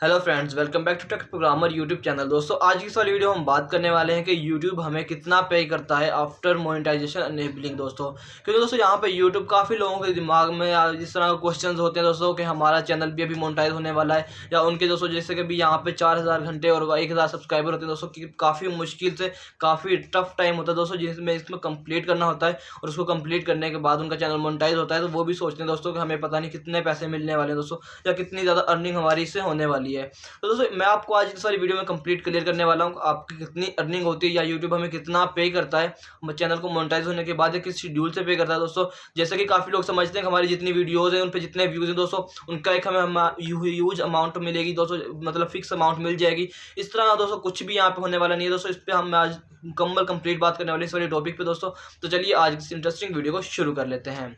Hello friends, welcome back to Tech Programmer YouTube channel. दोस्तों, आज की इस वाली वीडियो हम बात करने वाले हैं कि यूट्यूब हमें कितना पे करता है आफ्टर मोनेटाइजेशन एनेबलिंग। दोस्तों, क्योंकि दोस्तों यहाँ पे यूट्यूब काफ़ी लोगों के दिमाग में या जिस तरह क्वेश्चंस होते हैं दोस्तों कि हमारा चैनल भी अभी मोनेटाइज होने वाला है, या उनके दोस्तों जैसे कि भी यहाँ पे 4000 घंटे और 1000 सब्सक्राइबर होते हैं दोस्तों, कि काफ़ी मुश्किल से काफ़ी टफ टाइम होता है दोस्तों जिसमें इसमें कंप्लीट करना होता है। और उसको कंप्लीट करने के बाद उनका चैनल मोनेटाइज होता है, तो वो भी सोचते हैं दोस्तों कि हमें पता नहीं कितने पैसे मिलने वाले हैं दोस्तों, या कितनी ज़्यादा अर्निंग हमारी इससे होने वाली है। तो दोस्तों, मैं आपको आज इस वाली वीडियो में कंप्लीट क्लियर करने वाला हूँ आपकी कितनी अर्निंग होती है, या यूट्यूब हमें कितना पे करता है चैनल को मोनेटाइज होने के बाद, या किस शेड्यूल से पे करता है दोस्तों। जैसे कि काफ़ी लोग समझते हैं कि हमारी जितनी वीडियोज़ हैं उन पर जितने व्यूज़ हैं दोस्तों, उनका एक हमें ह्यूज अमाउंट मिलेगी दोस्तों, मतलब फिक्स अमाउंट मिल जाएगी। इस तरह दोस्तों कुछ भी यहाँ पे होने वाला नहीं है दोस्तों। इस पर हम आज मुकम्मल कंप्लीट बात करने वाले इस वाले टॉपिक पे दोस्तों। तो चलिए आज इस इंटरेस्टिंग वीडियो को शुरू कर लेते हैं।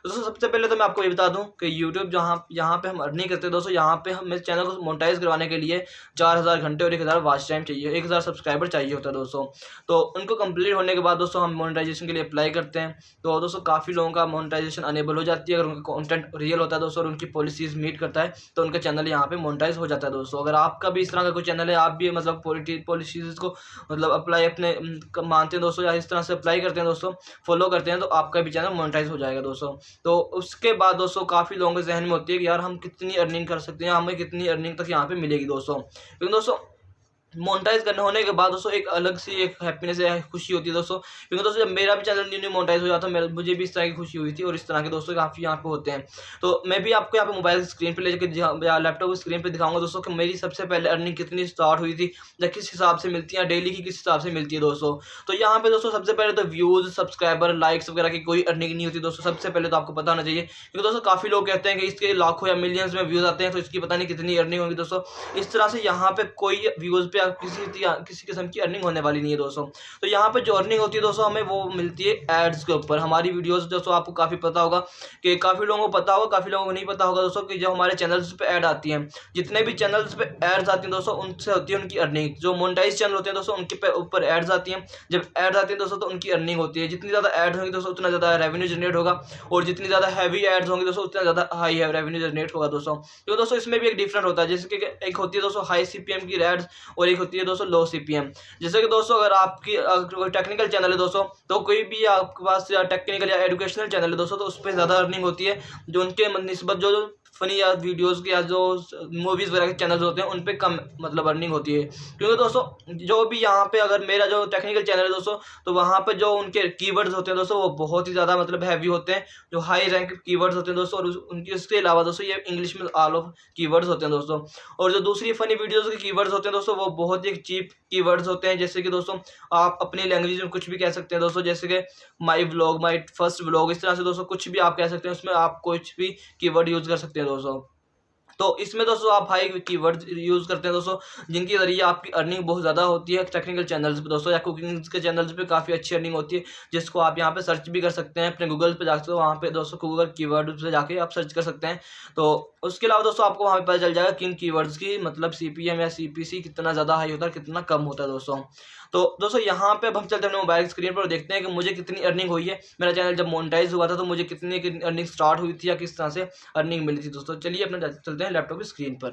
दोस्तों, सबसे पहले तो मैं आपको ये बता दूं कि यूट्यूब जहाँ यहाँ पे हम अर्निंग करते हैं दोस्तों, यहाँ पे हमें चैनल को मोनेटाइज करवाने के लिए 4000 घंटे और 1000 वॉच टाइम चाहिए, 1000 सब्सक्राइबर चाहिए होता है दोस्तों। तो उनको कंप्लीट होने के बाद दोस्तों हम मोनेटाइजेशन के लिए अप्लाई करते हैं। तो दोस्तों काफ़ी लोगों का मोनेटाइजेशन अनेबल हो जाती है अगर उनका कंटेंट रियल होता है दोस्तों, और उनकी पॉलिसीज मीट करता है, तो उनका चैनल यहाँ पे मोनेटाइज हो जाता है दोस्तों। अगर आपका भी इस तरह का कोई चैनल है, आप भी मतलब पॉलिसीज को मतलब अप्लाई अपने मानते हैं दोस्तों, या इस तरह से अप्लाई करते हैं दोस्तों, फॉलो करते हैं, तो आपका भी चैनल मोनेटाइज हो जाएगा दोस्तों। तो उसके बाद दोस्तों काफ़ी लोगों के जहन में होती है कि यार हम कितनी अर्निंग कर सकते हैं, हमें कितनी अर्निंग तक यहाँ पे मिलेगी दोस्तों। क्योंकि दोस्तों मोनेटाइज करने होने के बाद दोस्तों एक अलग सी एक हैप्पीनेस है, खुशी होती है दोस्तों। क्योंकि दोस्तों जब मेरा भी चैनल न्यू न्यू मोनेटाइज हो जाता है, मुझे भी इस तरह की खुशी हुई थी, और इस तरह के दोस्तों काफ़ी यहाँ पे होते हैं। तो मैं भी आपको यहाँ पे मोबाइल स्क्रीन पे लेकर या लैपटॉप की स्क्रीन पे दिखाऊंगा दोस्तों कि मेरी सबसे पहले अर्निंग कितनी स्टार्ट हुई थी, या किस हिसाब से मिलती है, डेली की किस हिसाब से मिलती है दोस्तों। तो यहाँ पे दोस्तों सबसे पहले तो व्यूज़, सब्सक्राइबर, लाइक्स वगैरह की कोई अर्निंग नहीं होती दोस्तों। सबसे पहले तो आपको पता होना चाहिए, क्योंकि दोस्तों काफ़ी लोग कहते हैं कि इसके लाखों या मिलियंस में व्यूज़ आते हैं, तो इसकी पता नहीं कितनी अर्निंग होगी दोस्तों। इस तरह से यहाँ पे कोई व्यूज़ पे किसी किस्म की अर्निंग होने वाली नहीं है दोस्तों। तो यहाँ पे जो अर्निंग होती है दोस्तों, हमें वो मिलती है एड्स के ऊपर। हमारी वीडियोस दोस्तों आपको काफ़ी पता होगा, कि काफ़ी लोगों को पता होगा, काफ़ी लोगों को नहीं पता होगा दोस्तों, कि जो हमारे चैनल्स पे ऐड आती हैं, जितने भी चैनल्स पे एड्स आती हैं दोस्तों, उनसे होती है उनकी अर्निंग। जो मोनेटाइज चैनल होते हैं दोस्तों, उनके ऊपर एड्स आती हैं। जब एड्स आती हैं दोस्तों, तो उनकी अर्निंग होती है। जितनी ज़्यादा एड्स होंगी दोस्तों, उतना ज़्यादा रेवेन्यू जनरेट होगा, और जितनी ज़्यादा हैवी एड्स होंगी दोस्तों, उतना ज़्यादा हाई रेवेन्यू जनरेट होगा दोस्तों। तो दोस्तों इसमें भी एक डिफरेंट होता है, जैसे कि एक होती है दोस्तों हाई सीपीएम की एड्स, और एक होती है दोस्तों लो सीपीएम। जैसे कि दोस्तों अगर आपकी कोई टेक्निकल चैनल है दोस्तों, तो कोई भी आपके पास या टेक्निकल या एजुकेशनल चैनल है दोस्तों, तो उस पर ज़्यादा अर्निंग होती है। जो उनके निस्बत जो फनी या वीडियोस के या जो मूवीज़ वगैरह के चैनल्स होते हैं, उन पे कम मतलब अर्निंग होती है। क्योंकि दोस्तों जो भी यहाँ पे अगर मेरा जो टेक्निकल चैनल है दोस्तों, तो वहाँ पे जो उनके कीवर्ड्स होते हैं दोस्तों, वो बहुत ही ज़्यादा मतलब हैवी होते हैं, जो हाई रैंक कीवर्ड्स होते हैं दोस्तों। और उनके उसके अलावा दोस्तों ये इंग्लिश में ऑल ऑफ कीवर्ड्स होते हैं दोस्तों। और जो दूसरी फनी वीडियोज़ के कीवर्ड्स होते हैं दोस्तों, वो बहुत ही चीप कीवर्ड्स होते हैं। जैसे कि दोस्तों आप अपनी लैंग्वेज में कुछ भी कह सकते हैं दोस्तों, जैसे कि माई व्लॉग, माई फर्स्ट व्लॉग, इस तरह से दोस्तों कुछ भी आप कह सकते हैं, उसमें आप कुछ भी कीवर्ड यूज़ कर सकते हैं दोस्तों। तो इसमें दोस्तों आप हाई कीवर्ड यूज़ करते हैं दोस्तों, जिनके ज़रिए आपकी अर्निंग बहुत ज़्यादा होती है टेक्निकल चैनल्स पे दोस्तों, या कुकिंग के चैनल्स पे काफ़ी अच्छी अर्निंग होती है, जिसको आप यहाँ पे सर्च भी कर सकते हैं अपने गूगल पे जाकर। वहाँ पे दोस्तों गूगल कीवर्ड पे जाके आप सर्च कर सकते हैं। तो उसके अलावा दोस्तों आपको वहाँ पे पता चल जाएगा किन कीवर्ड्स की मतलब सीपीएम या सीपीसी कितना ज़्यादा हाई होता है, कितना कम होता है दोस्तों। तो दोस्तों यहाँ पे अब हम चलते हैं अपने मोबाइल स्क्रीन पर और देखते हैं कि मुझे कितनी अर्निंग हुई है। मेरा चैनल जब मोनेटाइज हुआ था, तो मुझे कितनी अर्निंग स्टार्ट हुई थी, या किस तरह से अर्निंग मिली थी दोस्तों। चलिए अपना चलते हैं लैपटॉप की स्क्रीन पर।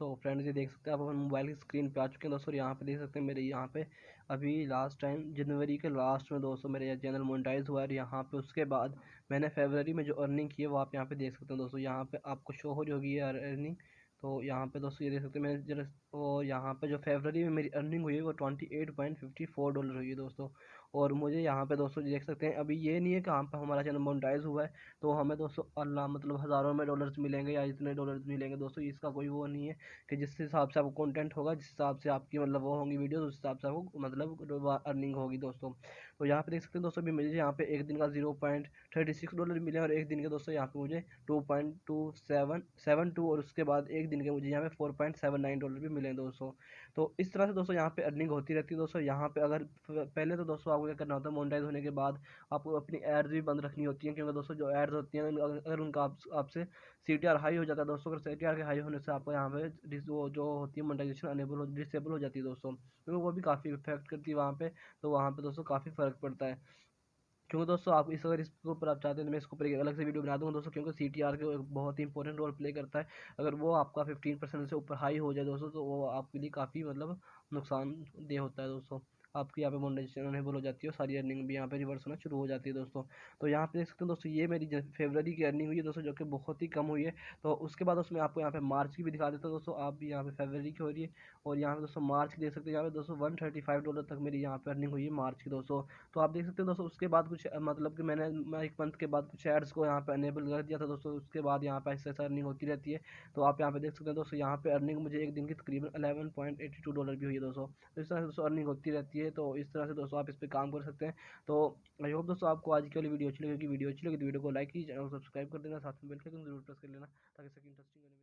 तो फ्रेंड्स, ये देख सकते हैं आप अपन मोबाइल की स्क्रीन पे आ चुके हैं दोस्तों। यहाँ पे देख सकते हैं मेरे यहाँ पे अभी लास्ट टाइम जनवरी के लास्ट में दोस्तों मेरे चैनल मोनेटाइज हुआ है। यहाँ पे उसके बाद मैंने फरवरी में जो अर्निंग की है वो आप यहाँ पे देख सकते हैं दोस्तों। यहाँ पे आपको शो हो रही होगी ये अर्निंग। तो यहाँ पे दोस्तों ये देख सकते हैं मैंने जरा, और यहाँ पे जो फरवरी में मेरी अर्निंग हुई है वो $28.54 हुई है दोस्तों। और मुझे यहाँ पे दोस्तों देख सकते हैं अभी ये नहीं है कि यहाँ पे हमारा चैनल मोनेटाइज हुआ है तो हमें दोस्तों अल्लाह मतलब हज़ारों में डॉलर्स मिलेंगे या इतने डॉलर्स मिलेंगे दोस्तों। इसका कोई वो नहीं है, कि जिस हिसाब से आपको कंटेंट होगा, जिस हिसाब से आपकी मतलब वो होंगी वीडियोस, उस हिसाब से आपको मतलब अर्निंग होगी दोस्तों। तो यहाँ पे देख सकते हैं दोस्तों भी मुझे यहाँ पे एक दिन का $0.36 मिले, और एक दिन के दोस्तों यहाँ पे मुझे 2.2772, और उसके बाद एक दिन के मुझे यहाँ पे $4.79 भी मिले दोस्तों। तो इस तरह से दोस्तों यहाँ पे अर्निंग होती रहती है दोस्तों। यहाँ पे अगर पहले तो दोस्तों आपको क्या करना होता है, मोनेटाइज होने के बाद आपको अपनी एड्स भी बंद रखनी होती हैं, क्योंकि दोस्तों जो एड्स होती हैं अगर उनका आपसे सीटीआर हाई हो जाता है दोस्तों, अगर सीटीआर के हाई होने से आपको यहाँ पे वो जो होती है मोनेटाइजेशन डिसेबल हो जाती है दोस्तों, क्योंकि वो भी काफ़ी इफेक्ट करती है वहाँ पे। तो वहाँ पे दोस्तों काफ़ी फ़र्क पड़ता है। क्योंकि दोस्तों आप इस अगर इसके ऊपर आप चाहते हैं तो मैं इसके ऊपर एक अलग से वीडियो बना दूँगा दोस्तों, क्योंकि CTR के एक बहुत ही इंपॉर्टेंट रोल प्ले करता है। अगर वो आपका 15% से ऊपर हाई हो जाए दोस्तों, तो वो आपके लिए काफ़ी मतलब नुकसानदेह होता है दोस्तों। आपकी यहाँ पे मोनेटाइजेशन अनेबल हो जाती है और सारी अर्निंग भी यहाँ पे रिवर्स होना शुरू हो जाती है दोस्तों। तो यहाँ पे देख सकते हैं दोस्तों, ये मेरी फरवरी की अर्निंग हुई है दोस्तों, जो कि बहुत ही कम हुई है। तो उसके बाद उसमें आपको यहाँ पे मार्च की भी दिखा देता हूँ दोस्तों। आप भी यहाँ पे फरवरी की हो रही है और यहाँ पे दोस्तों मार्च की देख सकते हैं। यहाँ पे दोस्तों $135 तक मेरी यहाँ पे अर्निंग हुई है मार्च की दोस्तों। तो आप देख सकते हैं दोस्तों, उसके बाद कुछ मतलब कि मैं 1 मंथ के बाद कुछ एड्स को यहाँ पे अनेबल कर दिया था दोस्तों। उसके बाद यहाँ पे ऐसे अर्निंग होती रहती है। तो आप यहाँ पे देख सकते हैं दोस्तों, यहाँ पे अर्निंग मुझे एक दिन की तकरीबन $11.82 भी हुई है दोस्तों। तो इस तरह से दोस्तों अर्निंग होती रहती है। तो इस तरह से दोस्तों आप इस पर काम कर सकते हैं। तो आई होप दोस्तों आपको आज की वाली वीडियो अच्छी लगेगी। वीडियो अच्छी लगी तो वीडियो को लाइक कीजिए, चैनल को सब्सक्राइब कर देना, साथ में बेल के आइकन जरूर प्रेस कर लेना, ताकि इससे इंटरेस्टिंग